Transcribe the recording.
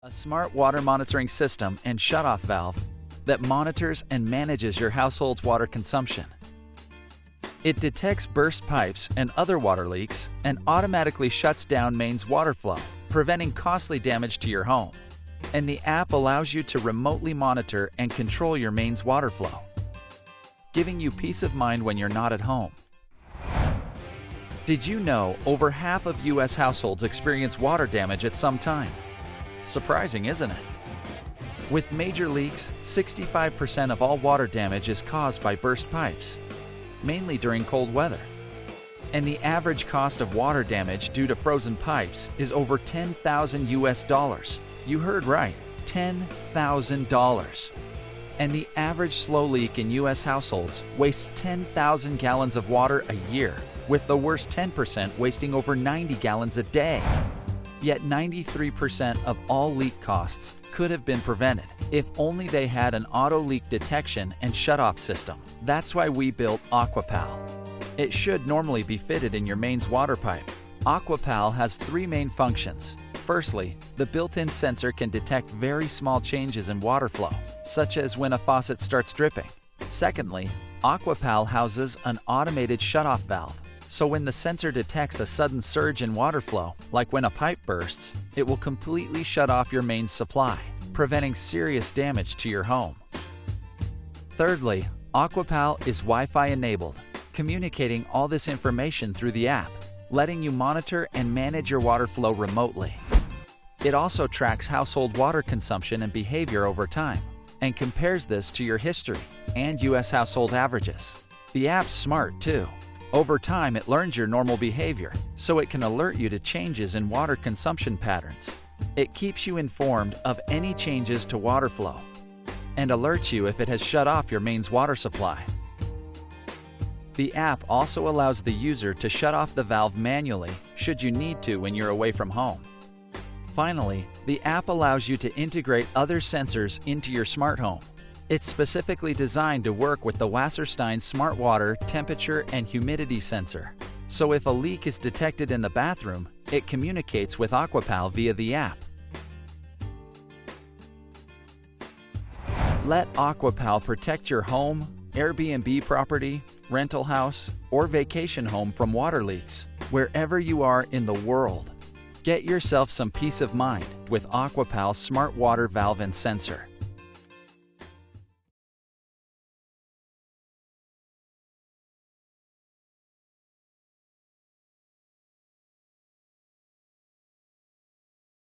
a smart water monitoring system and shutoff valve that monitors and manages your household's water consumption. It detects burst pipes and other water leaks and automatically shuts down mains water flow, preventing costly damage to your home. And the app allows you to remotely monitor and control your mains water flow, giving you peace of mind when you're not at home. Did you know over half of U.S. households experience water damage at some time? Surprising, isn't it? With major leaks, 65% of all water damage is caused by burst pipes, mainly during cold weather. And the average cost of water damage due to frozen pipes is over $10,000 US. You heard right, $10,000. And the average slow leak in U.S. households wastes 10,000 gallons of water a year, with the worst 10% wasting over 90 gallons a day. Yet 93% of all leak costs could have been prevented if only they had an auto leak detection and shutoff system. That's why we built AQUAPAL. It should normally be fitted in your mains water pipe. AQUAPAL has three main functions. Firstly, the built-in sensor can detect very small changes in water flow, such as when a faucet starts dripping. Secondly, AQUAPAL houses an automated shutoff valve. So when the sensor detects a sudden surge in water flow, like when a pipe bursts, it will completely shut off your mains supply, preventing serious damage to your home. Thirdly, AQUAPAL is Wi-Fi enabled, communicating all this information through the app, letting you monitor and manage your water flow remotely. It also tracks household water consumption and behavior over time, and compares this to your history and U.S. household averages. The app's smart too. Over time, it learns your normal behavior, so it can alert you to changes in water consumption patterns. It keeps you informed of any changes to water flow, and alerts you if it has shut off your mains water supply. The app also allows the user to shut off the valve manually should you need to when you're away from home. Finally, the app allows you to integrate other sensors into your smart home. It's specifically designed to work with the Wasserstein Smart Water Temperature and Humidity Sensor. So if a leak is detected in the bathroom, it communicates with AQUAPAL via the app. Let AQUAPAL protect your home, Airbnb property, rental house, or vacation home from water leaks, wherever you are in the world. Get yourself some peace of mind with AQUAPAL Smart Water Valve and Sensor.